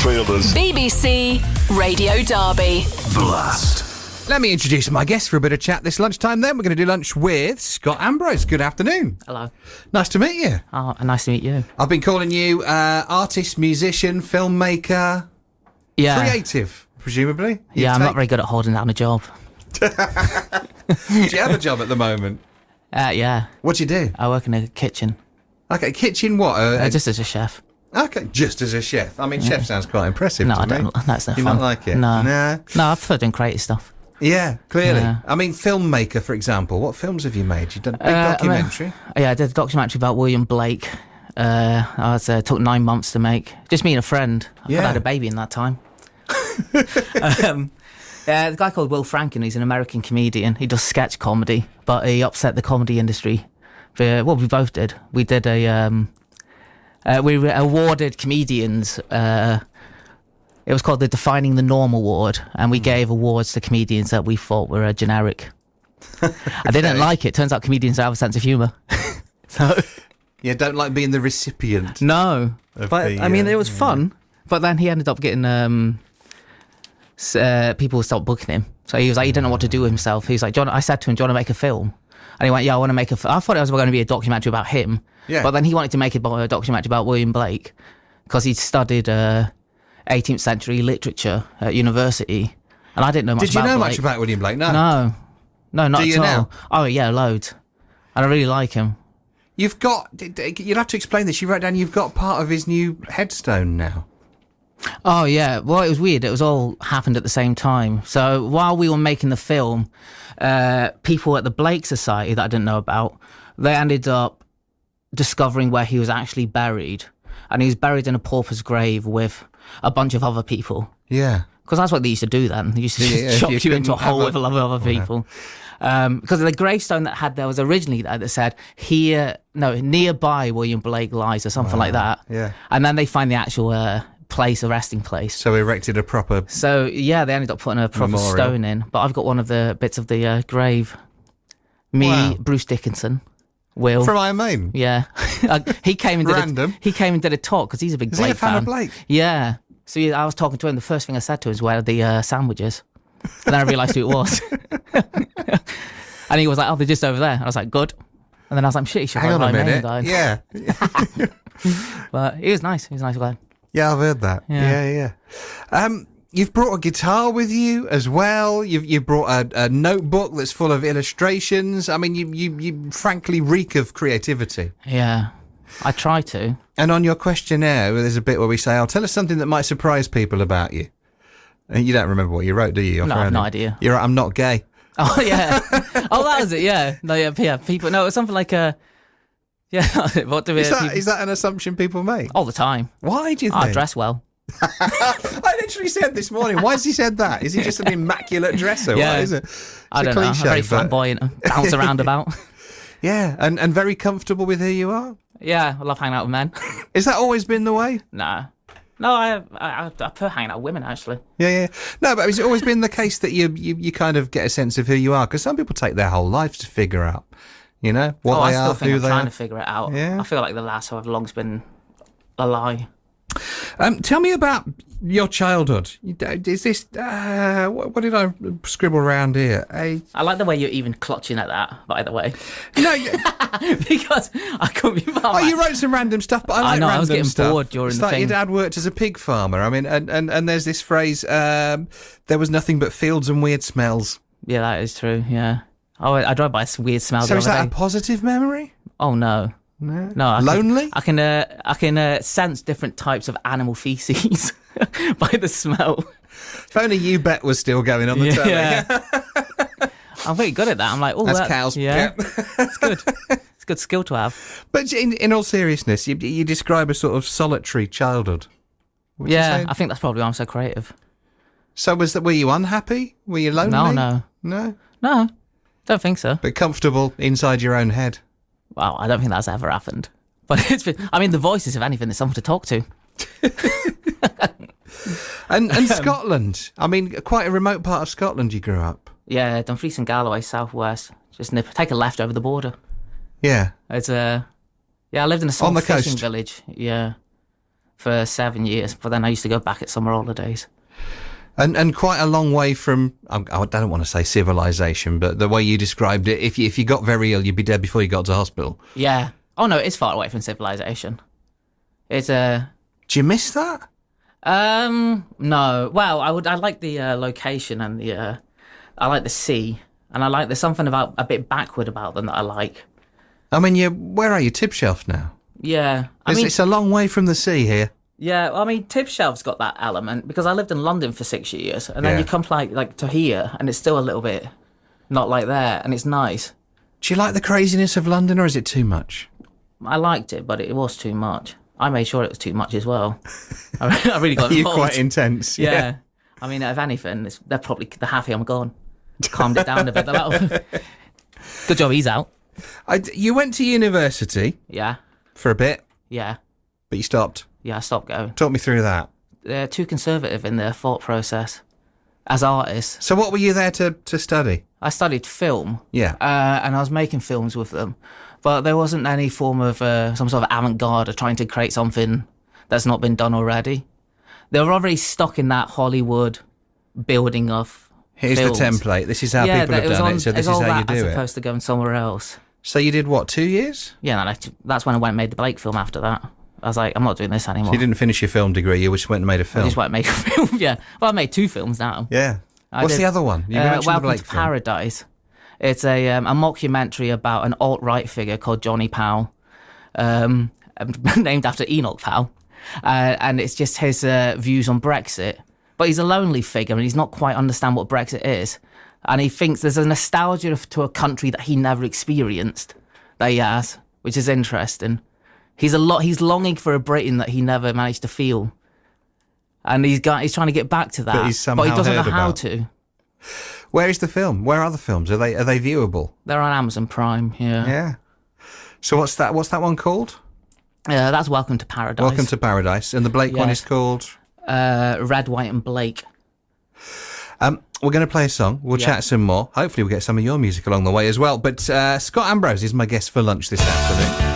midfielders. BBC Radio Derby. Blast. Let me introduce my guest for a bit of chat this lunchtime then. We're going to do lunch with Scott Ambrose. Good afternoon. Hello. Nice to meet you. Oh, nice to meet you. I've been calling you artist, musician, filmmaker, creative, presumably. I'm not very good at holding down a job. Do you have a job at the moment? Yeah. What do you do? I work in a kitchen. Okay, kitchen what? Just as a chef. Okay, just as a chef. I mean, chef sounds quite impressive No, to I me. don't. That's no You fun. not like it? No. No. No, I prefer doing creative stuff. Yeah, clearly. Yeah. I mean, filmmaker, for example. What films have you made? You've done a big documentary. I did a documentary about William Blake. Took 9 months to make. Just me and a friend. I had a baby in that time. The guy called Will Franken, he's an American comedian. He does sketch comedy, but he upset the comedy industry. We both did. We did we awarded comedians. It was called the Defining the Norm Award, and we gave awards to comedians that we thought were generic. I didn't like it. Turns out comedians have a sense of humour. So Yeah, don't like being the recipient. no, but I mean it was fun. But then he ended up getting people stopped booking him. So he was like, he didn't know what to do with himself. He was like, John. I said to him, "Do you want to make a film?" And he went, "Yeah, I want to make a." I thought it was going to be a documentary about him. Yeah. But then he wanted to make a documentary about William Blake because he'd studied 18th century literature at university, and I didn't know much. Did you about know Blake. much about William Blake? No. No, not Do you at all. now? Oh yeah, loads. And I really like him. You've got. You'll have to explain this. You wrote down you've got part of his new headstone now. Oh yeah, well it was weird. It was all happened at the same time. So while we were making the film, people at the Blake Society that I didn't know about, they ended up discovering where he was actually buried, and he was buried in a pauper's grave with a bunch of other people. Yeah. Because that's what they used to do then. They used to Yeah, chop you you into a couldn't have hole with a lot of other people. Because the gravestone there was originally that said nearby William Blake lies or something like that. Yeah. And then they find the actual place, a resting place. So erected a proper. So yeah, they ended up putting a proper Memorial. stone in. But I've got one of the bits of the grave. Me, Wow. Bruce Dickinson, Will. From Iron Maiden. Yeah, he came and did Random. he came and did a talk because he's a big Is Blake he a fan of fan. Blake? Yeah. So I was talking to him. The first thing I said to him was, "Where are the sandwiches?" And then I realised who it was. And he was like, "Oh, they're just over there." And I was like, "Good." And then I was like, "Shit, you should Hang write on a my name minute. down." Yeah. But he was nice. He was a nice guy. Yeah, I've heard that. Yeah. Yeah. You've brought a guitar with you as well. You've brought a notebook that's full of illustrations. I mean, you frankly reek of creativity. Yeah, I try to. And on your questionnaire, there's a bit where we say, "Oh, tell us something that might surprise people about you." And you don't remember what you wrote, do you? You're No, I have frowning. no idea. You're right, I'm not gay. Oh yeah. Oh, that was it. Yeah. No, yeah. People. No, it was something like a. Yeah. What do we? Is that an assumption people make? All the time. Why do you think? I dress well. I literally said this morning. Why has he said that? Is he just an immaculate dresser? Yeah. What is it? I don't know. I'm very flamboyant. Bounce around about. Yeah, and very comfortable with who you are. Yeah, I love hanging out with men. Has that always been the way? Nah. No, I prefer hanging out with women actually. Yeah. No, but has it always been the case that you kind of get a sense of who you are? Because some people take their whole lives to figure out, what I they still are, think who I'm they trying are. to figure it out. Yeah. I feel like the last however long's been a lie. Tell me about your childhood. Is this what did I scribble around here? I like the way you're even clutching at that, by the way. No, Because I couldn't be oh, you wrote some random stuff, but I like know, random I was getting stuff. bored during it's the like thing. your dad worked as a pig farmer. I mean, and there's this phrase: there was nothing but fields and weird smells. Yeah, that is true. Yeah. Oh, I drove by some weird smell. So the is other that a day. positive memory? Oh no. No. Lonely? I can sense different types of animal feces by the smell. If only you bet was still going on the telly. Yeah. I'm very good at that. I'm like, oh, That's cows. Yeah, Yeah. it's good. It's a good skill to have. But in all seriousness, you describe a sort of solitary childhood. Would you Yeah, say? I think that's probably why I'm so creative. So were you unhappy? Were you lonely? No, No? don't think so. But comfortable inside your own head? Well, I don't think that's ever happened. But it's been. I mean, the voices, if anything, there's someone to talk to. And Scotland. I mean, quite a remote part of Scotland you grew up. Yeah, Dumfries and Galloway, southwest. Just take a left over the border. Yeah. It's I lived in a small On the fishing coast? village. Yeah, for 7 years, but then I used to go back at summer holidays. And quite a long way from, I don't want to say civilization, but the way you described it, if you got very ill, you'd be dead before you got to hospital. Yeah. Oh no, it's far away from civilization. It's Do you miss that? No. Well, I like the location and I like the sea, and there's something about a bit backward about them that I like. I mean, where are you? Tipshelf now? Yeah. It's a long way from the sea here. Yeah, I mean, Tipshelf's got that element because I lived in London for 6 years, and then you come like to here, and it's still a little bit not like there, and it's nice. Do you like the craziness of London, or is it too much? I liked it, but it was too much. I made sure it was too much as well. I really got involved. You're quite intense. Yeah. I mean, if anything, they're probably the happy I'm gone. Calmed it down a bit. Good job, he's out. You went to university. Yeah. For a bit. Yeah. But you stopped. Yeah, I stopped going. Talk me through that. They're too conservative in their thought process as artists. So what were you there to study? I studied film. Yeah. And I was making films with them. But there wasn't any form of some sort of avant-garde or trying to create something that's not been done already. They were already stuck in that Hollywood building of Here's films. the template. This is how people have done it, so this is how you do as it. opposed to going somewhere else. So you did what, 2 years? Yeah, no, that's when I went and made the Blake film after that. I was like, I'm not doing this anymore. So you didn't finish your film degree, you just went and made a film? I just went and made a film, yeah. Well, I made 2 films now. Yeah. What's the other one? You mentioned the Welcome Blake to film. Paradise. It's a mockumentary about an alt-right figure called Johnny Powell, named after Enoch Powell. And it's just his views on Brexit. But he's a lonely figure and he's not quite understand what Brexit is. And he thinks there's a nostalgia to a country that he never experienced, that he has, which is interesting. He's longing for a Britain that he never managed to feel. And he's trying to get back to that, But he's somehow he doesn't know heard how about. to. Where is the film? Where are the films? Are they viewable? They're on Amazon Prime, yeah. Yeah. So what's that one called? That's Welcome to Paradise. Welcome to Paradise. And the Blake one is Yes. called? Red, White and Blake. We're going to play a song. We'll chat some more. Hopefully we'll get some of your music along the way as well. But Scott Ambrose is my guest for lunch this afternoon.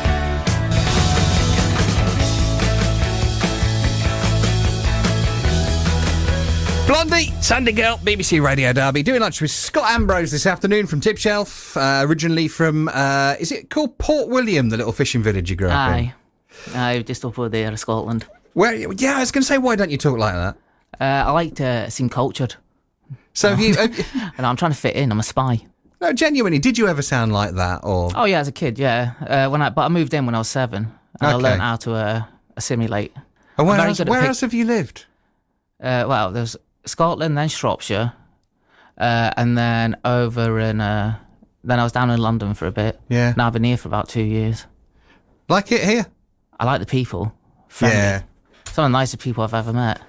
Blondie, Sunday Girl, BBC Radio Derby. Doing lunch with Scott Ambrose this afternoon from Tipshelf. Originally from, is it called Port William, the little fishing village you grew up in? Aye, just up over there in Scotland. Yeah, I was going to say, why don't you talk like that? I like to seem cultured. So have you... And I'm trying to fit in. I'm a spy. No, genuinely, did you ever sound like that? Or Oh yeah, as a kid, yeah. But I moved in when I was 7, and I Okay. learned how to assimilate. And I'm very else, good at where pic- else have you lived? Well, there's Scotland, then Shropshire, and then over in. Then I was down in London for a bit. Yeah. Now I've been here for about 2 years. Like it here? I like the people. Friendly. Yeah. Some of the nicest people I've ever met.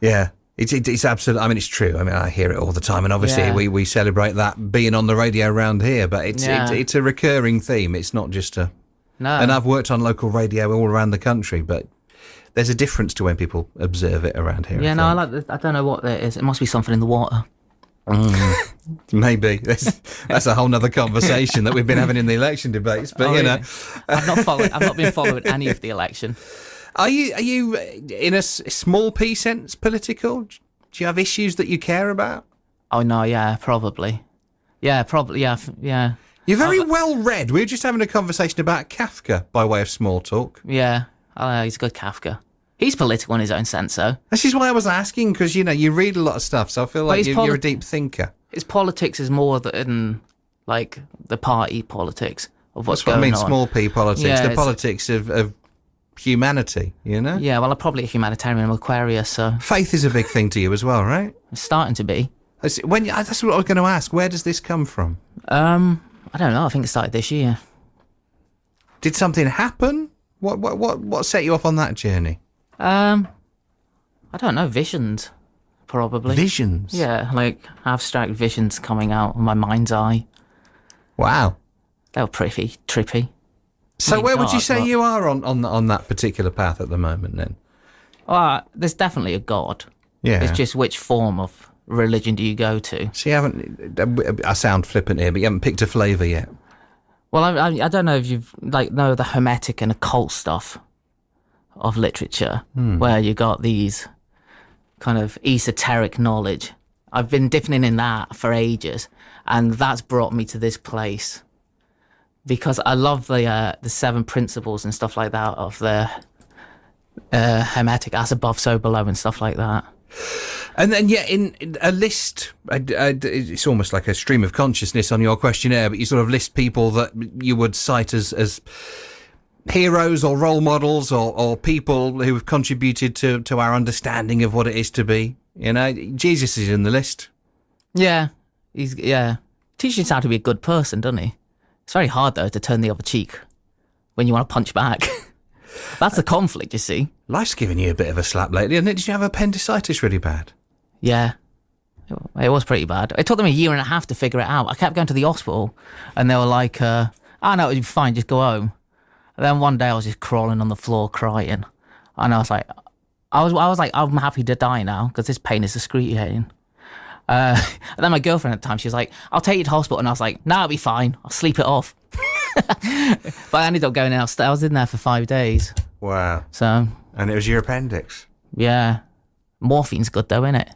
Yeah. It's absolutely, I mean, it's true. I mean, I hear it all the time. And obviously Yeah. we celebrate that being on the radio around here, but Yeah. it's a recurring theme. It's not just a... No. And I've worked on local radio all around the country, but there's a difference to when people observe it around here. Yeah, no, I think. I don't know what that is. It must be something in the water. Maybe. That's a whole nother conversation that we've been having in the election debates, but Oh, you know. really? I've not been following any of the election. Are you in a small p sense political? Do you have issues that you care about? Oh no, yeah, probably. Yeah, probably. Yeah, yeah, You're very well read. We were just having a conversation about Kafka by way of small talk. yeah. He's a good Kafka. He's political in his own sense, though. This is why I was asking, because you read a lot of stuff, so I feel like he's you're a deep thinker. His politics is more than like the party politics of what's That's what I going mean. on. Small p politics, Yeah, the it's- politics of humanity. You know. Yeah, well, I'm probably a humanitarian. I'm Aquarius, so Faith is a big thing to you as well, right? it's starting to be. That's what I was going to ask. Where does this come from? I don't know. I think it started this year. Did something happen? What set you off on that journey? I don't know. Visions, probably. Visions. Yeah, like abstract visions coming out of my mind's eye. Wow. They were pretty trippy. So Pretty where would you dark, say but- you are on that particular path at the moment then? There's definitely a God. Yeah. It's just which form of religion do you go to? So you haven't, I sound flippant here, but you haven't picked a flavour yet. Well, I don't know if you've know the hermetic and occult stuff. of literature, where you got these kind of esoteric knowledge. I've been dipping in that for ages, and that's brought me to this place because I love the 7 principles and stuff like that of the Hermetic, as above, so below, and stuff like that. And then, in a list, it's almost like a stream of consciousness on your questionnaire, but you sort of list people that you would cite as heroes or role models or people who have contributed to our understanding of what it is to be. You know, Jesus is in the list. Yeah, teaches you how to be a good person, doesn't he? It's very hard, though, to turn the other cheek when you want to punch back. That's the conflict, you see. Life's given you a bit of a slap lately, hasn't it? Did you have appendicitis really bad? Yeah, it was pretty bad. It took them a year and a half to figure it out. I kept going to the hospital, and they were like, no, it'll be fine, just go home. And then one day I was just crawling on the floor crying. And I was like, I'm happy to die now because this pain is excruciating. And then my girlfriend at the time, she was like, I'll take you to hospital. And I was like, no, it'll be fine. I'll sleep it off. But I ended up going in. I was in there for 5 days. Wow. So. And it was your appendix. Yeah. Morphine's good though, isn't it?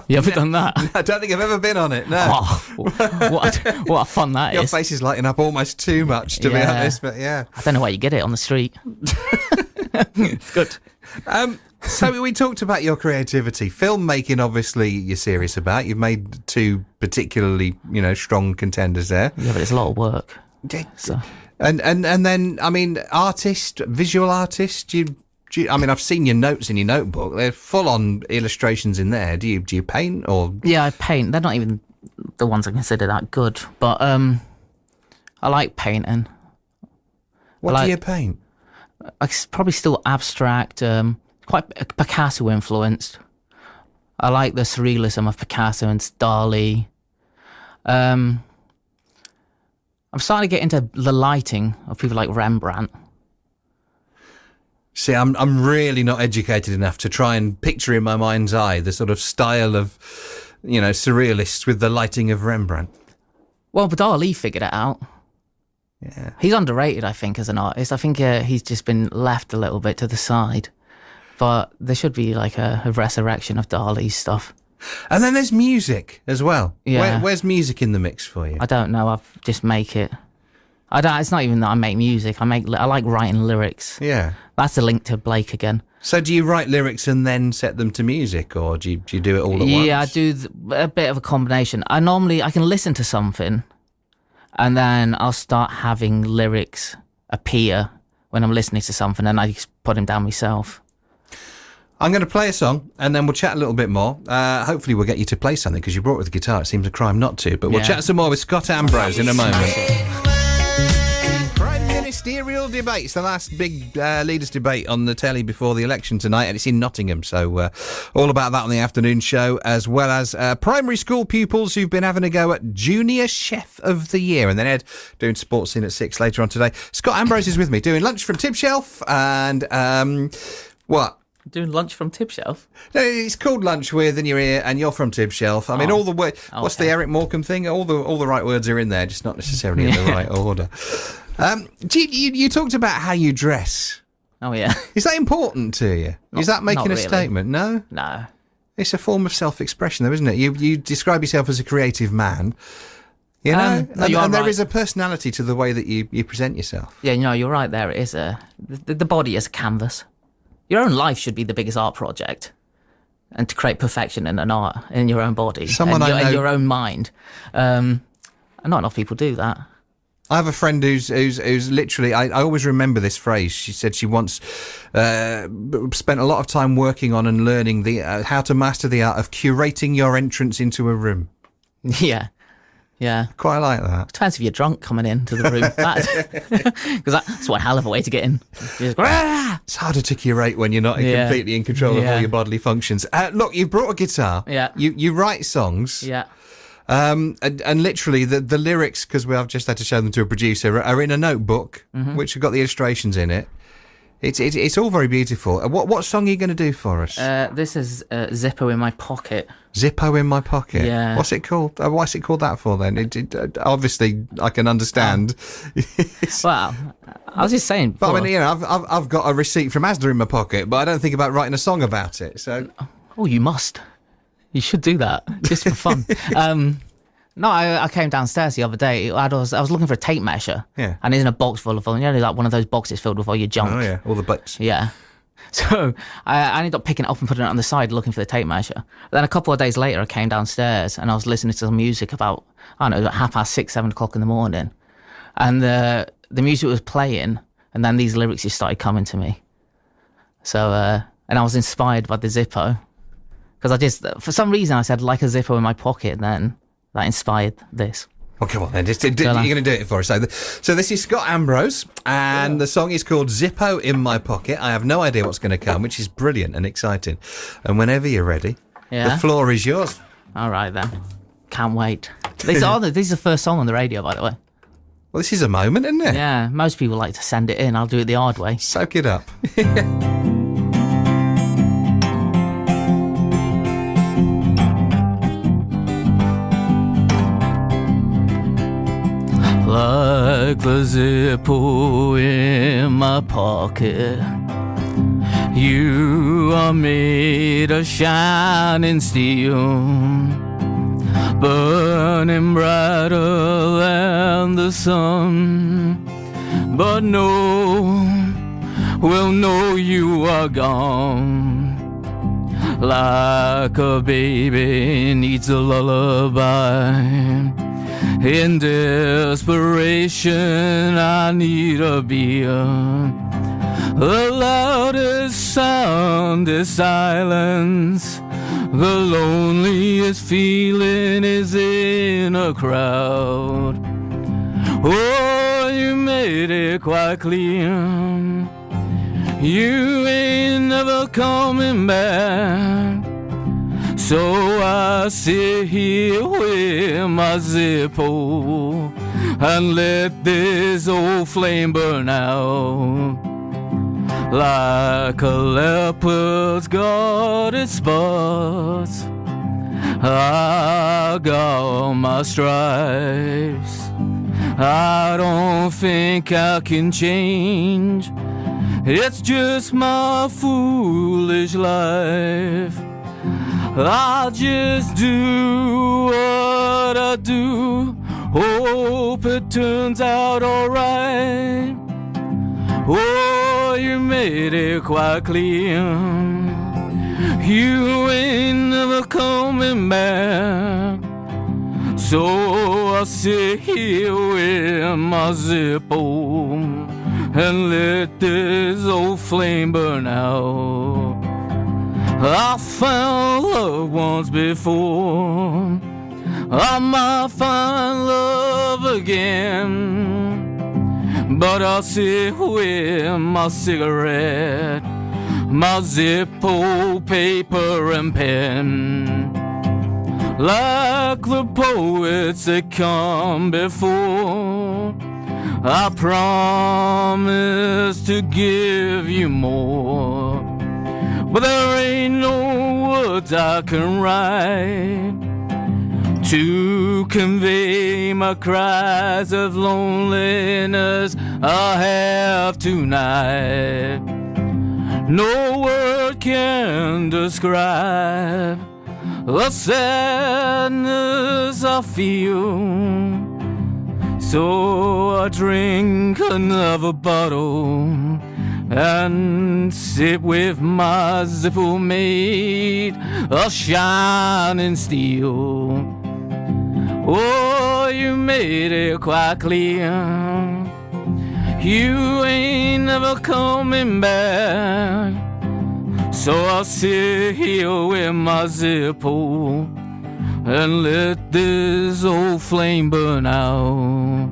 You ever done that? I don't think I've ever been on it, no. Oh, what a fun that Your is. Your face is lighting up almost too much, to be honest, but yeah. I don't know where you get it on the street. It's good. So we talked about your creativity. Filmmaking, obviously, you're serious about. You've made 2 particularly, strong contenders there. Yeah, but it's a lot of work. So. And then, I mean, visual artist, I've seen your notes in your notebook. They're full-on illustrations in there. Do you paint or? Yeah, I paint. They're not even the ones I consider that good, but I like painting. What do you paint? It's probably still abstract, quite Picasso influenced. I like the surrealism of Picasso and Dali. I'm starting to get into the lighting of people like Rembrandt. See, I'm really not educated enough to try and picture in my mind's eye the sort of style of, surrealists with the lighting of Rembrandt. Well, but Dali figured it out. Yeah. He's underrated, I think, as an artist. I think he's just been left a little bit to the side. But there should be like a resurrection of Dali's stuff. And then there's music as well. Yeah. Where's music in the mix for you? I don't know. I just make it. It's not even that I make music. I like writing lyrics. Yeah. That's a link to Blake again. So do you write lyrics and then set them to music, or do you do it all at once? Yeah, I do a bit of a combination. I can listen to something, and then I'll start having lyrics appear when I'm listening to something, and I just put them down myself. I'm going to play a song, and then we'll chat a little bit more. Hopefully we'll get you to play something, because you brought with the guitar. It seems a crime not to, but we'll chat some more with Scott Ambrose in a moment. Prime Ministerial debate. It's the last big leaders' debate on the telly before the election tonight, and it's in Nottingham, so all about that on the afternoon show, as well as primary school pupils who've been having a go at Junior Chef of the Year, and then Ed doing Sports Scene at 6 later on today. Scott Ambrose is with me, doing lunch from Tip Shelf, and what? Doing lunch from Tip Shelf? No, it's called Lunch With in your ear, and you're from Tip Shelf. I mean, all the way. What's the Eric Morecambe thing? All the right words are in there, just not necessarily in the right order. You talked about how you dress. Oh yeah. Is that important to you? Is that making a statement? No. No. It's a form of self-expression, though, isn't it? You describe yourself as a creative man. You know, and there is a personality to the way that you present yourself. Yeah, you're right. There it is. The body is a canvas. Your own life should be the biggest art project, and to create perfection in an art in your own body, in your own mind. And not enough people do that. I have a friend who's literally. I always remember this phrase. She said she once spent a lot of time working on and learning how to master the art of curating your entrance into a room. Yeah. Yeah. Quite like that. Depends if you're drunk coming into the room. Because that's one hell of a way to get in. It's harder to curate when you're not completely in control of all your bodily functions. Look, you've brought a guitar. Yeah. You write songs. Yeah. And literally the lyrics, because I've just had to show them to a producer, are in a notebook, which have got the illustrations in it. It's all very beautiful. What song are you going to do for us? This is Zippo in My Pocket. Zippo in My Pocket? Yeah. What's it called? What's it called that for then? Obviously, I can understand. Well, I was just saying. But I mean, I've got a receipt from Asda in my pocket, but I don't think about writing a song about it. So, oh, you must. You should do that just for fun. No, I came downstairs the other day. I was looking for a tape measure. Yeah. And it's in a box full of, like one of those boxes filled with all your junk. Oh yeah, all the butts. Yeah. So I ended up picking it up and putting it on the side, looking for the tape measure. Then a couple of days later, I came downstairs and I was listening to some music about, I don't know, about 6:30, 7 o'clock in the morning, and the music was playing, and then these lyrics just started coming to me. So and I was inspired by the Zippo, because for some reason I said like a Zippo in my pocket, and then that inspired this. Oh, come on then. You're going to do it for us. So this is Scott Ambrose, and the song is called Zippo in My Pocket. I have no idea what's going to come, which is brilliant and exciting. And whenever you're ready, the floor is yours. All right, then. Can't wait. This is the first song on the radio, by the way. Well, this is a moment, isn't it? Yeah, most people like to send it in. I'll do it the hard way. Soak it up. Like the Zippo in my pocket, you are made of shining steel, burning brighter than the sun. But we'll know you are gone. Like a baby needs a lullaby, in desperation, I need a beer. The loudest sound is silence. The loneliest feeling is in a crowd. Oh, you made it quite clear. You ain't never coming back. So I sit here with my Zippo and let this old flame burn out. Like a leopard's got its spots, I got my stripes. I don't think I can change. It's just my foolish life. I'll just do what I do, hope it turns out alright. Oh, you made it quite clear. You ain't never coming back. So I sit here with my Zippo and let this old flame burn out. I found love once before, I might find love again, but I'll sit with my cigarette, my Zippo paper and pen. Like the poets that come before, I promise to give you more. But there ain't no words I can write to convey my cries of loneliness I have tonight. No word can describe the sadness I feel. So I drink another bottle and sit with my Zippo made of shining steel. Oh, you made it quite clear. You ain't never coming back. So I'll sit here with my Zippo and let this old flame burn out.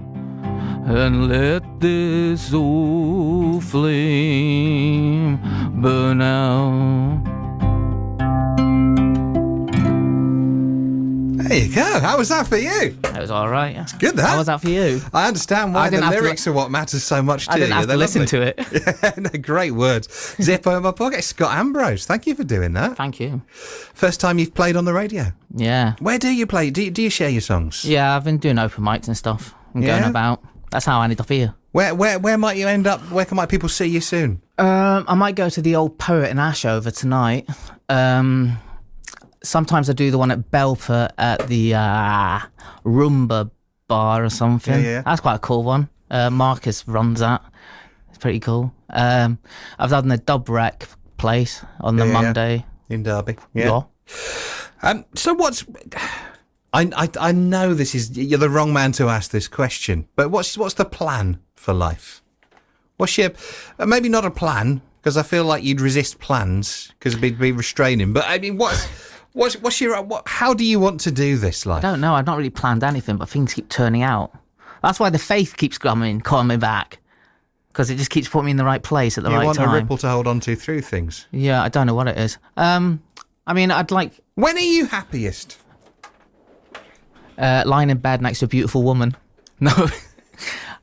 And let this old flame burn out. There you go. How was that for you? It was all right. It's good, that. How was that for you? I understand why I didn't the have to lyrics are what matters so much to I didn't you. have to They're listen lovely. to it. Yeah, no, great words. Zippo in my pocket. Scott Ambrose, thank you for doing that. Thank you. First time you've played on the radio. Yeah. Where do you play? Do you share your songs? Yeah, I've been doing open mics and stuff. I'm going about. That's how I ended up here. Where might you end up? Where might people see you soon? I might go to the old Poet and Ash over tonight. Sometimes I do the one at Belper at the Rumba bar or something. Yeah. That's quite a cool one. Marcus runs that. It's pretty cool. I've done the Dub Rec place on the Monday. In Derby. Yeah. So what's... I know you're the wrong man to ask this question, but what's the plan for life? What's your... maybe not a plan, because I feel like you'd resist plans, because it'd be restraining, but I mean, what's your... how do you want to do this life? I don't know. I've not really planned anything, but things keep turning out. That's why the faith keeps coming back, because it just keeps putting me in the right place at the right time. You want a ripple to hold on to through things? Yeah, I don't know what it is. I mean, I'd like... When are you happiest? Lying in bed next to a beautiful woman. No,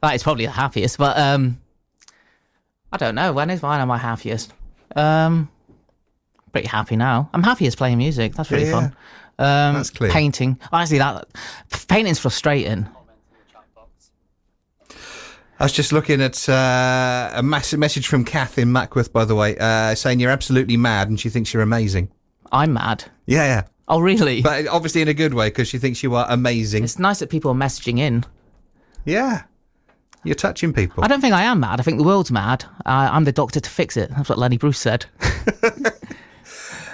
that is probably the happiest, but I don't know. When am I happiest? Pretty happy now. I'm happiest playing music. That's really fun. That's clear. Painting. Honestly, painting's frustrating. I was just looking at a massive message from Kath in Mackworth, by the way, saying you're absolutely mad and she thinks you're amazing. I'm mad. Yeah. Oh, really? But obviously in a good way, because she thinks you are amazing. It's nice that people are messaging in. Yeah. You're touching people. I don't think I am mad. I think the world's mad. I'm the doctor to fix it. That's what Lenny Bruce said.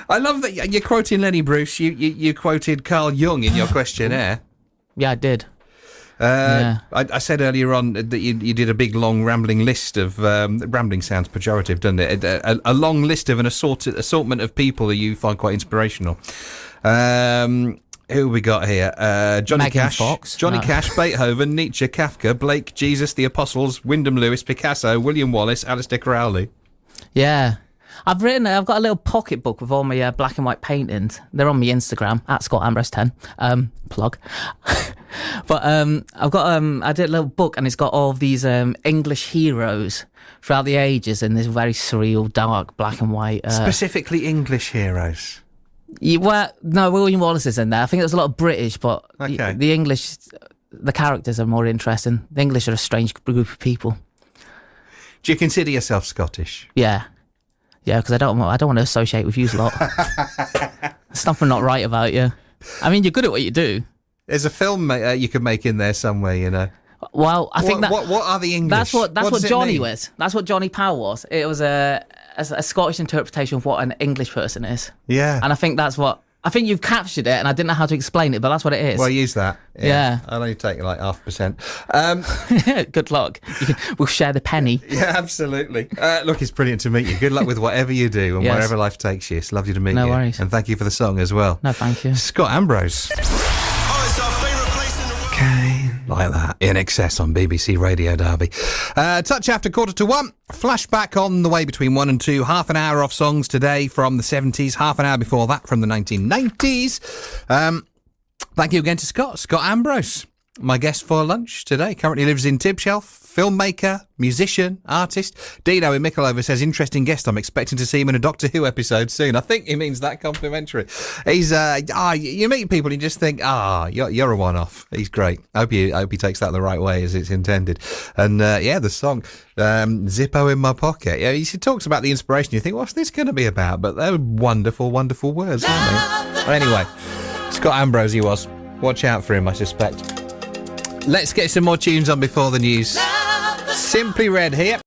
I love that you're quoting Lenny Bruce. You quoted Carl Jung in your questionnaire. Yeah, I did. I said earlier on that you did a big, long, rambling list of... rambling sounds pejorative, doesn't it? A long list of an assortment of people that you find quite inspirational. Who we got here? Johnny Megan Cash, Fox. Cash, Beethoven, Nietzsche, Kafka, Blake, Jesus, the Apostles, Wyndham Lewis, Picasso, William Wallace, Alistair Crowley. Yeah. I've got a little pocketbook with all my black and white paintings. They're on my Instagram, at Scott Ambrose 10. Plug. But I've got I did a little book and it's got all of these English heroes throughout the ages in this very surreal, dark, black and white. Specifically English heroes. No, William Wallace is in there. I think there's a lot of British, but okay. The English, the characters are more interesting. The English are a strange group of people. Do you consider yourself Scottish? Yeah. Yeah, because I don't want to associate with you a lot. There's something not right about you. I mean, you're good at what you do. There's a film you could make in there somewhere, you know. Well, I think what are the English? That's what Johnny mean? was. That's what Johnny Powell was. It was a Scottish interpretation of what an English person is. Yeah. And I think you've captured it, and I didn't know how to explain it, but that's what it is. Well, use that. Yeah. I'll only take like 0.5%. Good luck. We'll share the penny. Yeah, absolutely. Look, it's brilliant to meet you. Good luck with whatever you do and wherever life takes you. It's lovely to meet you. No worries. And thank you for the song as well. No, thank you. Scott Ambrose. Oh, it's our favourite place in the world. Okay. Like that. In Excess on BBC Radio Derby. Touch after 1:45. Flashback on the way between 1 and 2. Half an hour off songs today from the 70s. Half an hour before that from the 1990s. Thank you again to Scott Ambrose. My guest for lunch today. Currently lives in Tibshelf. Filmmaker, musician, artist. Dino in Mickleover says, interesting guest. I'm expecting to see him in a Doctor Who episode soon. I think he means that complimentary. He's, you meet people and you just think, you're a one-off. He's great. I hope he takes that the right way as it's intended. And, the song, Zippo in My Pocket. Yeah, he talks about the inspiration. You think, what's this going to be about? But they're wonderful, wonderful words, aren't they? Anyway, Scott Ambrose he was. Watch out for him, I suspect. Let's get some more tunes on before the news. Simply Red here.